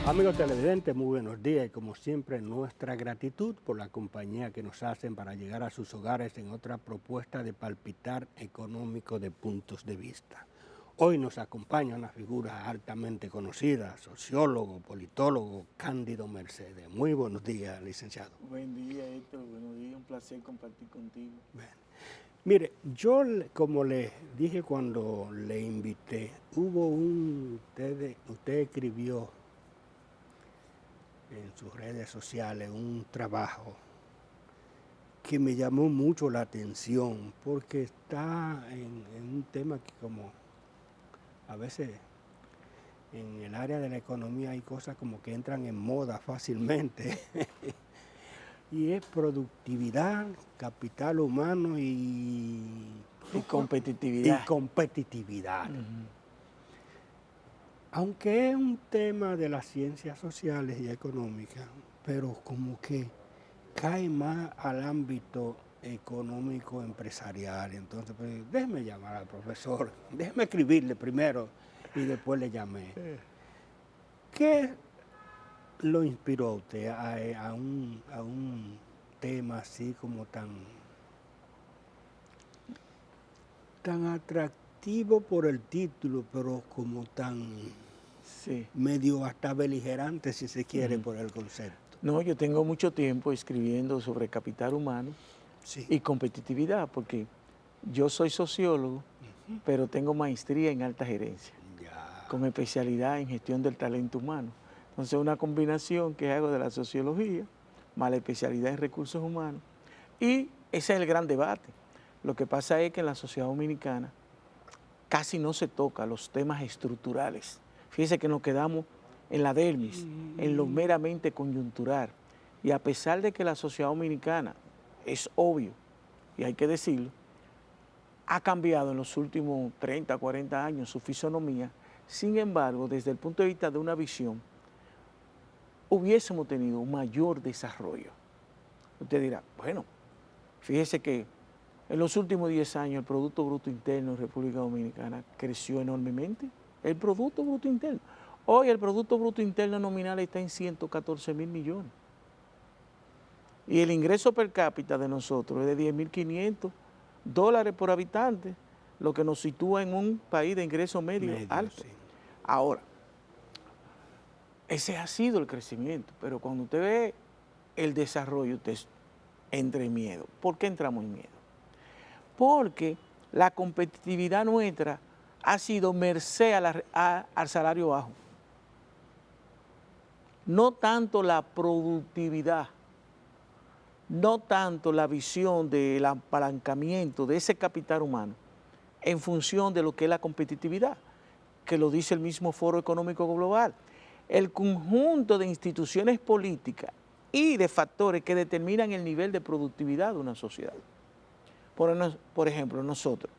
Amigos televidentes, muy buenos días y como siempre nuestra gratitud por la compañía que nos hacen para llegar a sus hogares en otra propuesta de palpitar económico de puntos de vista. Hoy nos acompaña una figura altamente conocida, sociólogo, politólogo, Cándido Mercedes. Muy buenos días, licenciado. Buen día, Héctor. Buenos días. Un placer compartir contigo. Bien. Mire, yo como le dije cuando le invité, usted escribió en sus redes sociales un trabajo que me llamó mucho la atención porque está en un tema que como a veces en el área de la economía hay cosas como que entran en moda fácilmente y es productividad, capital humano y competitividad. Aunque es un tema de las ciencias sociales y económicas, pero como que cae más al ámbito económico empresarial. Entonces, pues, déjeme llamar al profesor, déjeme escribirle primero y después le llamé. ¿Qué lo inspiró a usted a un tema así como tan atractivo por el título, pero como tan medio hasta beligerante, si se quiere, por el concepto? No, yo tengo mucho tiempo escribiendo sobre capital humano y competitividad, porque yo soy sociólogo, pero tengo maestría en alta gerencia, con especialidad en gestión del talento humano. Entonces, una combinación que hago de la sociología, más la especialidad en recursos humanos, y ese es el gran debate. Lo que pasa es que en la sociedad dominicana casi no se toca los temas estructurales. Fíjese que nos quedamos en la dermis, en lo meramente coyuntural. Y a pesar de que la sociedad dominicana, es obvio, y hay que decirlo, ha cambiado en los últimos 30, 40 años su fisonomía, sin embargo, desde el punto de vista de una visión, hubiésemos tenido un mayor desarrollo. Usted dirá, bueno, fíjese que en los últimos 10 años el Producto Bruto Interno en República Dominicana creció enormemente. El Producto Bruto Interno. Hoy el Producto Bruto Interno nominal está en 114.000 millones. Y el ingreso per cápita de nosotros es de $10.500 por habitante, lo que nos sitúa en un país de ingreso medio alto. Sí. Ahora, ese ha sido el crecimiento, pero cuando usted ve el desarrollo, usted entra en miedo. ¿Por qué entramos en miedo? Porque la competitividad nuestra ha sido merced al salario bajo. No tanto la productividad, no tanto la visión del apalancamiento de ese capital humano en función de lo que es la competitividad, que lo dice el mismo Foro Económico Global. El conjunto de instituciones políticas y de factores que determinan el nivel de productividad de una sociedad. Por ejemplo, nosotros,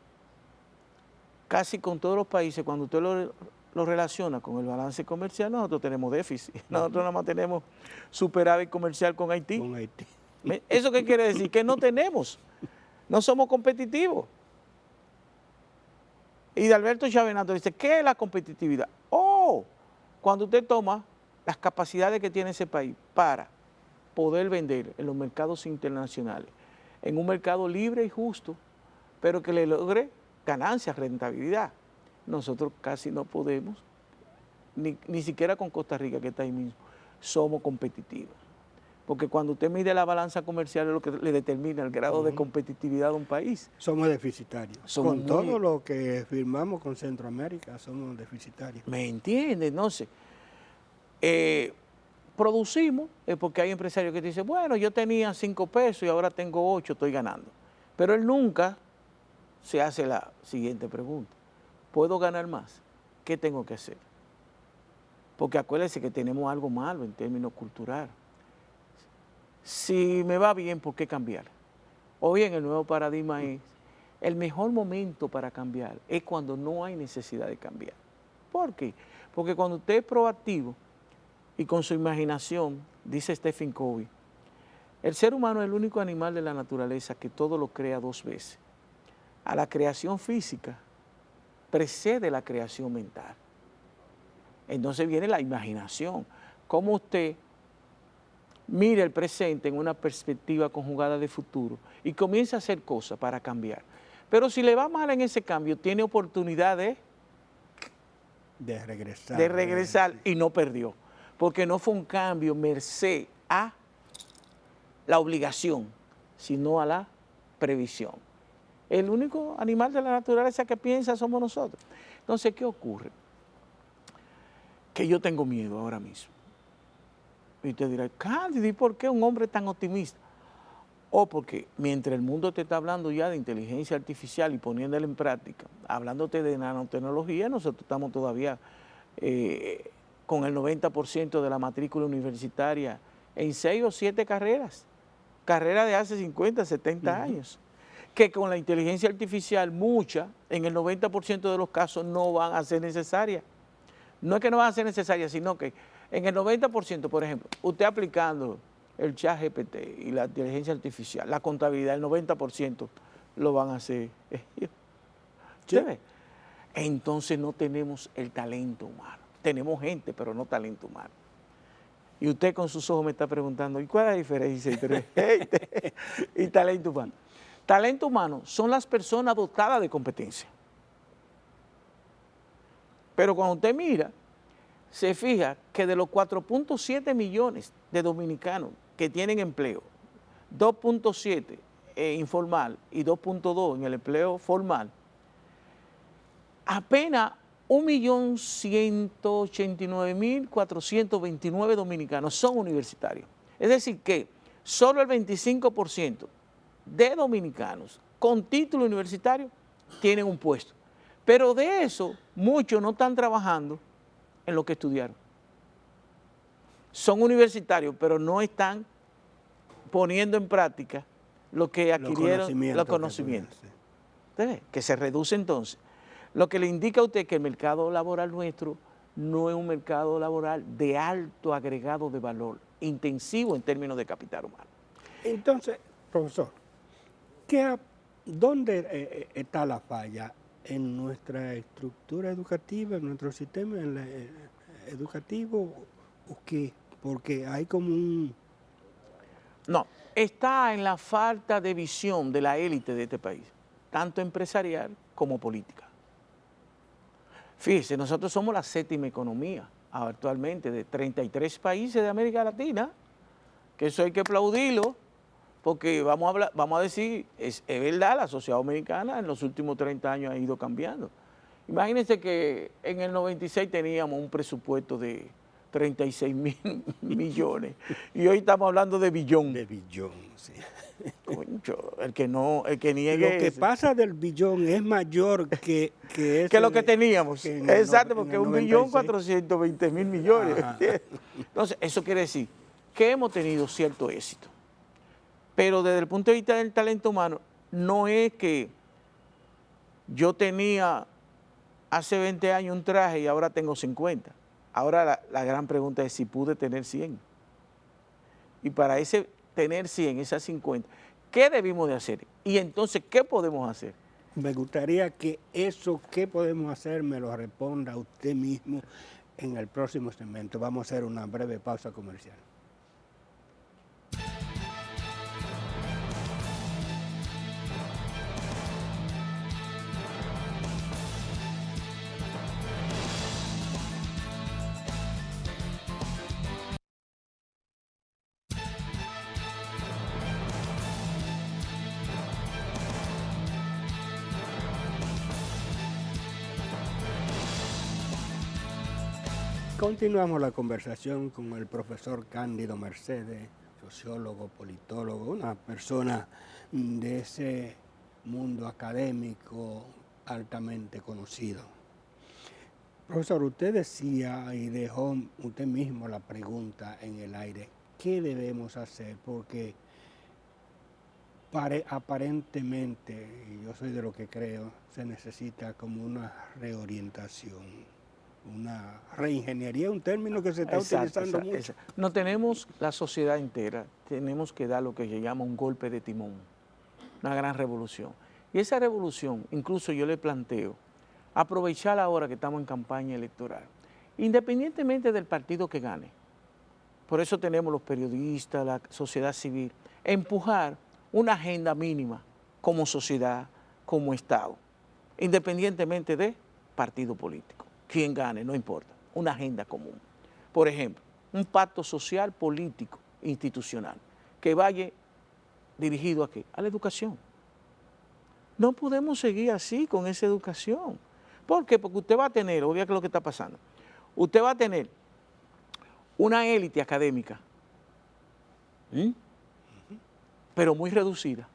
casi con todos los países, cuando usted lo relaciona con el balance comercial, nosotros tenemos déficit. Nosotros nada más tenemos superávit comercial con Haití. ¿Eso qué quiere decir? Que no tenemos, no somos competitivos. Y de Alberto Chavenato dice, ¿qué es la competitividad? Cuando usted toma las capacidades que tiene ese país para poder vender en los mercados internacionales, en un mercado libre y justo, pero que le logre ganancias, rentabilidad. Nosotros casi no podemos, ni siquiera con Costa Rica, que está ahí mismo, somos competitivos. Porque cuando usted mide la balanza comercial es lo que le determina el grado de competitividad de un país. Somos deficitarios. Con todo lo que firmamos con Centroamérica, somos deficitarios. ¿Me entiende? Entonces, producimos, porque hay empresarios que dicen, bueno, yo tenía 5 pesos y ahora tengo 8, estoy ganando. Pero él nunca se hace la siguiente pregunta. ¿Puedo ganar más? ¿Qué tengo que hacer? Porque acuérdense que tenemos algo malo en términos culturales. Si me va bien, ¿por qué cambiar? Hoy en el nuevo paradigma es, el mejor momento para cambiar es cuando no hay necesidad de cambiar. ¿Por qué? Porque cuando usted es proactivo y con su imaginación, dice Stephen Covey, el ser humano es el único animal de la naturaleza que todo lo crea 2 veces. A la creación física precede la creación mental. Entonces viene la imaginación. cómo usted mire el presente en una perspectiva conjugada de futuro y comienza a hacer cosas para cambiar. Pero si le va mal en ese cambio, tiene oportunidad de regresar y no perdió, porque no fue un cambio merced a la obligación, sino a la previsión. El único animal de la naturaleza que piensa somos nosotros. Entonces, ¿qué ocurre? Que yo tengo miedo ahora mismo. Y usted dirá, Cándido, ¿y por qué un hombre tan optimista? Porque mientras el mundo te está hablando ya de inteligencia artificial y poniéndola en práctica, hablándote de nanotecnología, nosotros estamos todavía con el 90% de la matrícula universitaria en 6 o 7 carreras de hace 50, 70 años, que con la inteligencia artificial muchas, en el 90% de los casos no van a ser necesarias. No es que no van a ser necesarias, sino que en el 90%, por ejemplo, usted aplicando el ChatGPT y la inteligencia artificial, la contabilidad, el 90% lo van a hacer ellos. ¿Sí? Entonces no tenemos el talento humano. Tenemos gente, pero no talento humano. Y usted con sus ojos me está preguntando, ¿y cuál es la diferencia entre gente y talento humano? Talento humano son las personas dotadas de competencia. Pero cuando usted mira, se fija que de los 4.7 millones de dominicanos que tienen empleo, 2.7 informal y 2.2 en el empleo formal, apenas 1.189.429 dominicanos son universitarios. Es decir que solo el 25% de dominicanos con título universitario tienen un puesto. Pero de eso, muchos no están trabajando en lo que estudiaron. Son universitarios, pero no están poniendo en práctica lo que adquirieron, los conocimientos. Que se reduce entonces. Lo que le indica a usted que el mercado laboral nuestro no es un mercado laboral de alto agregado de valor, intensivo en términos de capital humano. Entonces, profesor, ¿dónde está la falla en nuestra estructura educativa, en nuestro sistema educativo? ¿O qué? Porque hay como un... No, está en la falta de visión de la élite de este país, tanto empresarial como política. Fíjese, nosotros somos la 7ª economía actualmente de 33 países de América Latina, que eso hay que aplaudirlo, porque vamos a decir, es verdad, la sociedad dominicana en los últimos 30 años ha ido cambiando. Imagínense que en el 96 teníamos un presupuesto de 36.000 millones y hoy estamos hablando de billón. De billón, sí. Concho, el que niegue... Lo que pasa del billón es mayor que lo que teníamos. Exacto, porque 1.420.000 millones. Entonces, eso quiere decir que hemos tenido cierto éxito. Pero desde el punto de vista del talento humano, no es que yo tenía hace 20 años un traje y ahora tengo 50. Ahora la gran pregunta es si pude tener 100. Y para tener 100, esas 50, ¿qué debimos de hacer? Y entonces, ¿qué podemos hacer? Me gustaría que eso, ¿qué podemos hacer?, me lo responda usted mismo en el próximo segmento. Vamos a hacer una breve pausa comercial. Continuamos la conversación con el profesor Cándido Mercedes, sociólogo, politólogo, una persona de ese mundo académico altamente conocido. Profesor, usted decía y dejó usted mismo la pregunta en el aire, ¿qué debemos hacer? Porque aparentemente, y yo soy de lo que creo, se necesita como una reorientación. Una reingeniería, un término que se está utilizando mucho. No tenemos la sociedad entera, tenemos que dar lo que se llama un golpe de timón, una gran revolución. Y esa revolución, incluso yo le planteo, aprovechar ahora que estamos en campaña electoral, independientemente del partido que gane, por eso tenemos los periodistas, la sociedad civil, empujar una agenda mínima como sociedad, como Estado, independientemente de partido político. Quien gane, no importa, una agenda común. Por ejemplo, un pacto social, político, institucional, que vaya dirigido ¿a qué? A la educación. No podemos seguir así con esa educación. ¿Por qué? Porque usted va a tener, oiga que es lo que está pasando, usted va a tener una élite académica, pero muy reducida,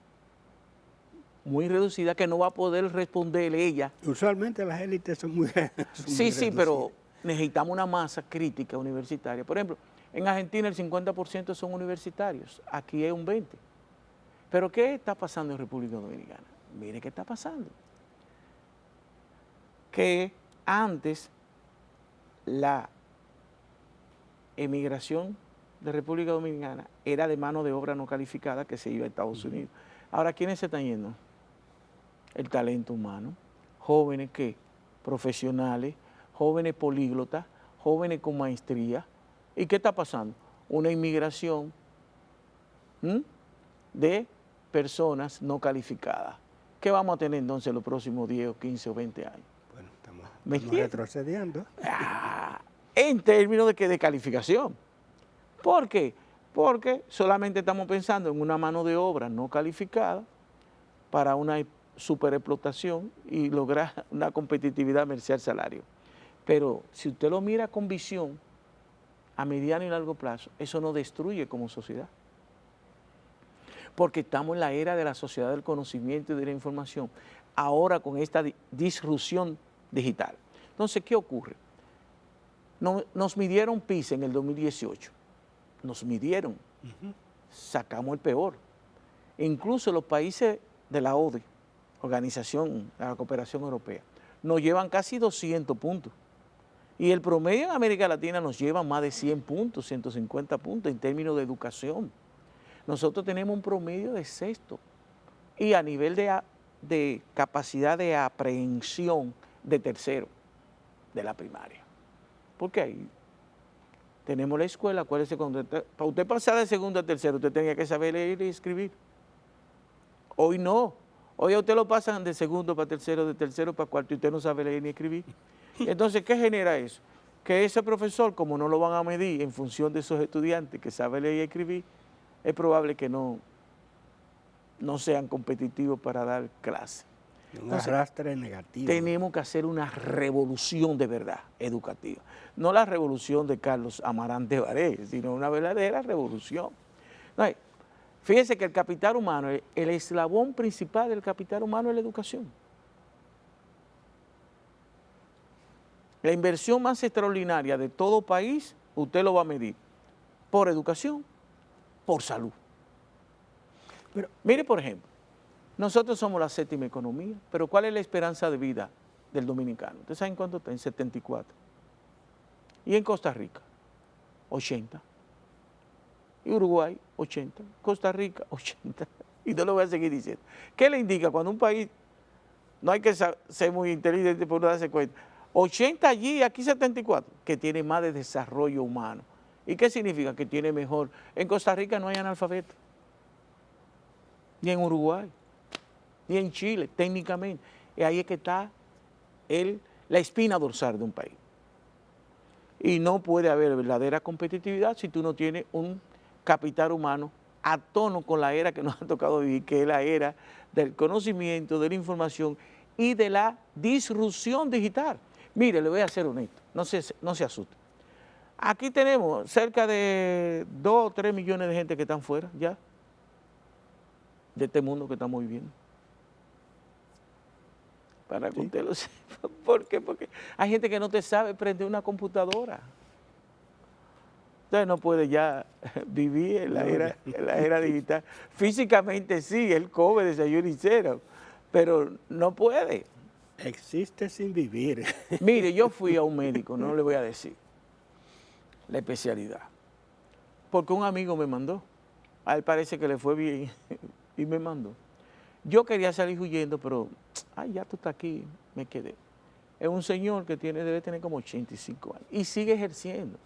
que no va a poder responderle ella. Usualmente las élites son muy Sí, pero necesitamos una masa crítica universitaria. Por ejemplo, en Argentina el 50% son universitarios, aquí es un 20%. ¿Pero qué está pasando en República Dominicana? Mire qué está pasando. Que antes la emigración de República Dominicana era de mano de obra no calificada que se iba a Estados Unidos. Ahora, ¿quiénes se están yendo? El talento humano, jóvenes que profesionales, jóvenes políglotas, jóvenes con maestría. ¿Y qué está pasando? Una inmigración de personas no calificadas. ¿Qué vamos a tener entonces los próximos 10 o 15 o 20 años? Bueno, estamos retrocediendo. En términos de calificación. ¿Por qué? Porque solamente estamos pensando en una mano de obra no calificada para una superexplotación y lograr una competitividad a merced al salario. Pero si usted lo mira con visión a mediano y largo plazo, eso no destruye como sociedad. Porque estamos en la era de la sociedad del conocimiento y de la información, ahora con esta disrupción digital. Entonces, ¿qué ocurre? Nos midieron PISA en el 2018, nos midieron, sacamos el peor. Incluso los países de la ODE, Organización de la Cooperación Europea, nos llevan casi 200 puntos. Y el promedio en América Latina nos lleva más de 100 puntos, 150 puntos en términos de educación. Nosotros tenemos un promedio de sexto y a nivel de capacidad de aprehensión de tercero de la primaria. Porque ahí tenemos la escuela, acuérdese, para usted pasar de segundo a tercero, usted tenía que saber leer y escribir. Hoy no. Hoy a usted lo pasan de segundo para tercero, de tercero para cuarto, y usted no sabe leer ni escribir. Entonces, ¿qué genera eso? Que ese profesor, como no lo van a medir en función de esos estudiantes que saben leer y escribir, es probable que no sean competitivos para dar clase. Un arrastre negativo. Tenemos que hacer una revolución de verdad educativa. No la revolución de Carlos Amarante Baré, sino una verdadera revolución. Fíjese que el capital humano, el eslabón principal del capital humano es la educación. La inversión más extraordinaria de todo país, usted lo va a medir por educación, por salud. Pero, mire, por ejemplo, nosotros somos la séptima economía, pero ¿cuál es la esperanza de vida del dominicano? ¿Ustedes saben cuánto está? En 74. Y en Costa Rica, 80. Y Uruguay, 80. Costa Rica, 80. Y no lo voy a seguir diciendo. ¿Qué le indica cuando un país, no hay que ser muy inteligente por no darse cuenta, 80 allí y aquí 74, que tiene más de desarrollo humano? ¿Y qué significa? Que tiene mejor. En Costa Rica no hay analfabeto, ni en Uruguay, ni en Chile, técnicamente. Y ahí es que está la espina dorsal de un país. Y no puede haber verdadera competitividad si tú no tienes un capital humano a tono con la era que nos ha tocado vivir, que es la era del conocimiento, de la información y de la disrupción digital. Mire, le voy a ser honesto, no se asuste. Aquí tenemos cerca de 2 o 3 millones de gente que están fuera ya de este mundo que estamos viviendo. Para que usted lo sepa. ¿Por qué? Porque hay gente que no te sabe prender una computadora. Usted no puede ya vivir en la era digital. Físicamente sí, él come, desayuno y cena, pero no puede. Existe sin vivir. Mire, yo fui a un médico, no le voy a decir la especialidad, porque un amigo me mandó. A él parece que le fue bien y me mandó. Yo quería salir huyendo, pero ya tú estás aquí, me quedé. Es un señor que debe tener como 85 años y sigue ejerciendo.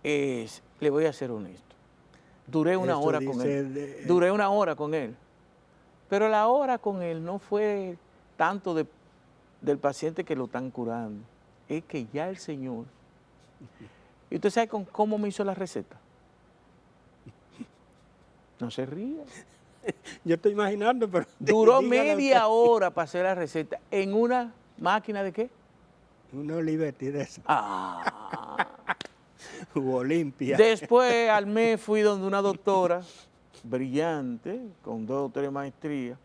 le voy a ser honesto. Duré una hora con él. Duré una hora con él. Pero la hora con él no fue tanto del paciente que lo están curando. Es que ya el Señor... ¿Y usted sabe cómo me hizo la receta? No se ría. Yo estoy imaginando, pero... Duró media hora para hacer la receta en una máquina ¿de qué? Una Olivetti de esa. Olimpia. Después al mes fui donde una doctora brillante, con 2 o 3 maestrías,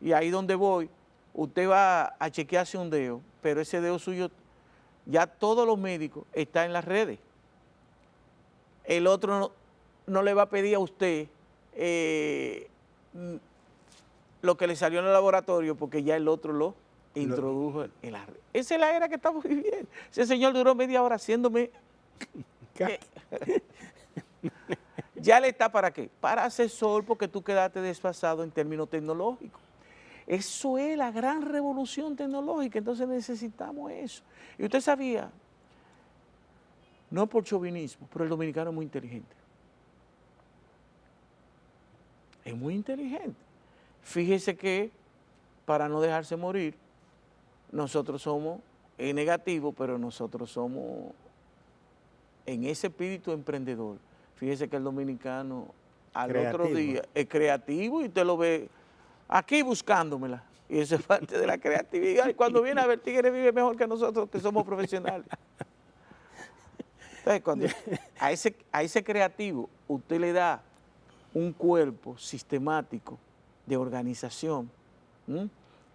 y ahí donde voy, usted va a chequearse un dedo, pero ese dedo suyo, ya todos los médicos están en las redes. El otro no le va a pedir a usted lo que le salió en el laboratorio, porque ya el otro lo introdujo en la red. Esa es la era que estamos viviendo. Ese señor duró media hora haciéndome... ¿Ya le está para qué? Para asesor, porque tú quedaste desfasado en términos tecnológicos. Eso es la gran revolución tecnológica, entonces necesitamos eso. Y usted sabía, no por chauvinismo, pero el dominicano es muy inteligente. Es muy inteligente. Fíjese que, para no dejarse morir, nosotros somos negativos, pero nosotros somos, en ese espíritu emprendedor, fíjese que el dominicano al otro día es creativo y usted lo ve aquí buscándomela. Y eso es parte de la creatividad. Y cuando viene a ver, Tigre vive mejor que nosotros, que somos profesionales. Entonces, cuando a ese creativo usted le da un cuerpo sistemático de organización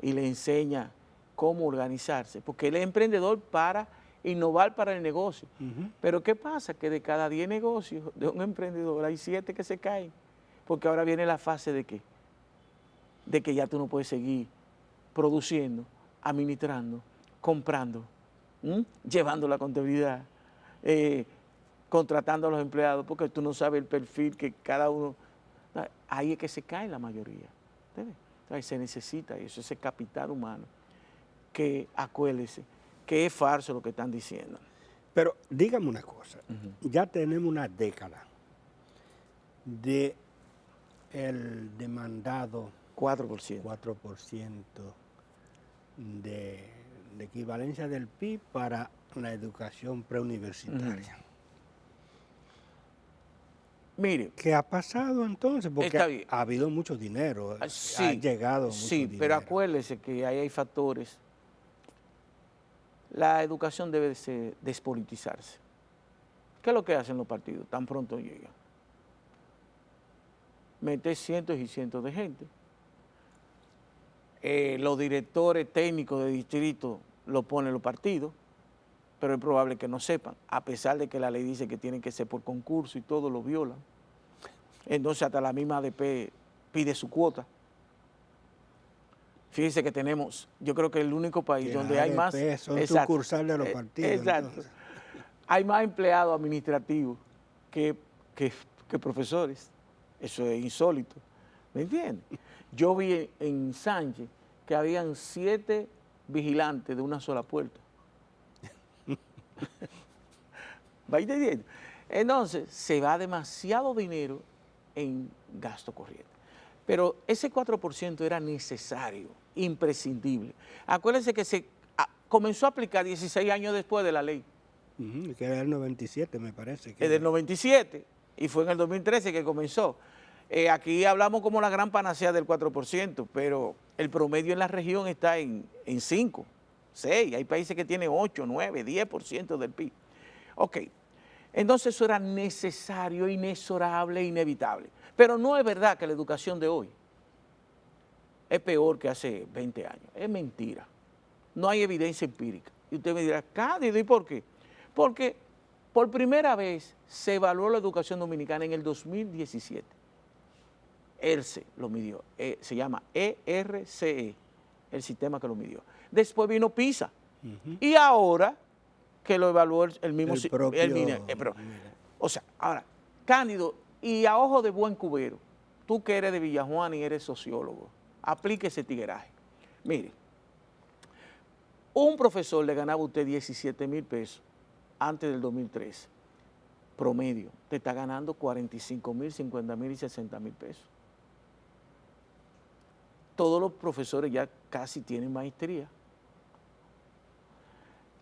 y le enseña cómo organizarse, porque él es emprendedor para innovar para el negocio. Pero ¿qué pasa? Que de cada 10 negocios de un emprendedor hay 7 que se caen, porque ahora viene la fase de ¿qué? De que ya tú no puedes seguir produciendo, administrando, comprando, llevando la contabilidad, contratando a los empleados, porque tú no sabes el perfil que cada uno... Ahí es que se cae la mayoría. Entonces se necesita eso, ese capital humano, que acuérdese que es falso lo que están diciendo. Pero dígame una cosa, ya tenemos una década de el demandado 4% de equivalencia del PIB para la educación preuniversitaria. Mire. ¿Qué ha pasado entonces? Porque ha habido mucho dinero, sí, ha llegado mucho dinero. Sí, pero acuérdese que ahí hay factores. La educación debe despolitizarse. ¿Qué es lo que hacen los partidos? Tan pronto llegan. Meter cientos y cientos de gente. Los directores técnicos de distrito lo ponen los partidos, pero es probable que no sepan, a pesar de que la ley dice que tienen que ser por concurso y todo lo violan. Entonces hasta la misma ADP pide su cuota. Fíjense que tenemos, yo creo que el único país que donde hay más... Son sucursales de los partidos. Exacto. Entonces. Hay más empleados administrativos que profesores. Eso es insólito. ¿Me entiendes? Yo vi en Sánchez que habían 7 vigilantes de una sola puerta. ¿Va entendiendo? Entonces, se va demasiado dinero en gasto corriente. Pero ese 4% era necesario, imprescindible. Acuérdense que se comenzó a aplicar 16 años después de la ley. Que era el 97, me parece. Es del 97, y fue en el 2013 que comenzó. Aquí hablamos como la gran panacea del 4%, pero el promedio en la región está en 5, 6. Hay países que tienen 8, 9, 10% del PIB. Ok, entonces eso era necesario, inexorable, inevitable. Pero no es verdad que la educación de hoy es peor que hace 20 años. Es mentira. No hay evidencia empírica. Y usted me dirá, Cándido, ¿y por qué? Porque por primera vez se evaluó la educación dominicana en el 2017. ERCE lo midió, se llama ERCE, el sistema que lo midió. Después vino PISA, y ahora que lo evaluó el mismo... O sea, ahora, Cándido, y a ojo de buen cubero, tú que eres de Villajuana y eres sociólogo, aplique ese tigueraje. Mire, Un profesor le ganaba a usted 17,000 pesos antes del 2013, promedio. Te está ganando 45,000, 50,000 y 60,000 pesos. Todos los profesores ya casi tienen maestría.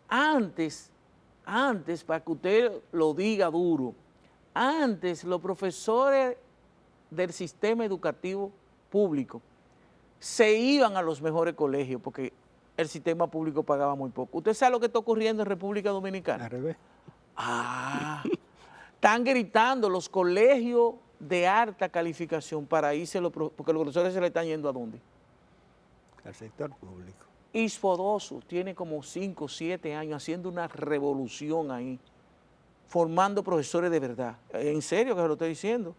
Antes, para que usted lo diga duro, antes los profesores del sistema educativo público se iban a los mejores colegios porque el sistema público pagaba muy poco. ¿Usted sabe lo que está ocurriendo en República Dominicana? Al revés. Están gritando los colegios de alta calificación para irse, porque los profesores se le están yendo ¿a dónde? Al sector público. Isfodoso tiene como 5 o 7 años haciendo una revolución ahí, formando profesores de verdad. En serio que se lo estoy diciendo.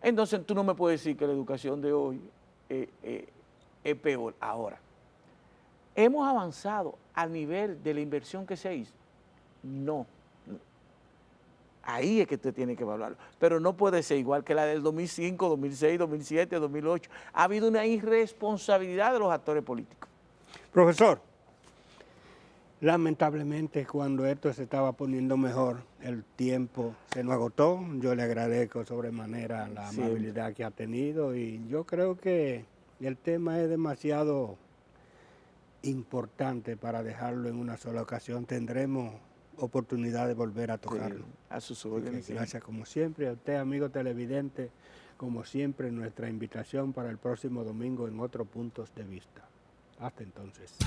Entonces tú no me puedes decir que la educación de hoy es peor. Ahora, ¿hemos avanzado al nivel de la inversión que se hizo? No. Ahí es que usted tiene que evaluarlo. Pero no puede ser igual que la del 2005, 2006, 2007, 2008. Ha habido una irresponsabilidad de los actores políticos. Profesor, lamentablemente cuando esto se estaba poniendo mejor, el tiempo se nos agotó. Yo le agradezco sobremanera la amabilidad que ha tenido y yo creo que el tema es demasiado importante para dejarlo en una sola ocasión. Tendremos oportunidad de volver a tocarlo. Sí, a sus órdenes. Gracias como siempre. A usted, amigo televidente, como siempre, nuestra invitación para el próximo domingo en otros puntos de vista. Hasta entonces.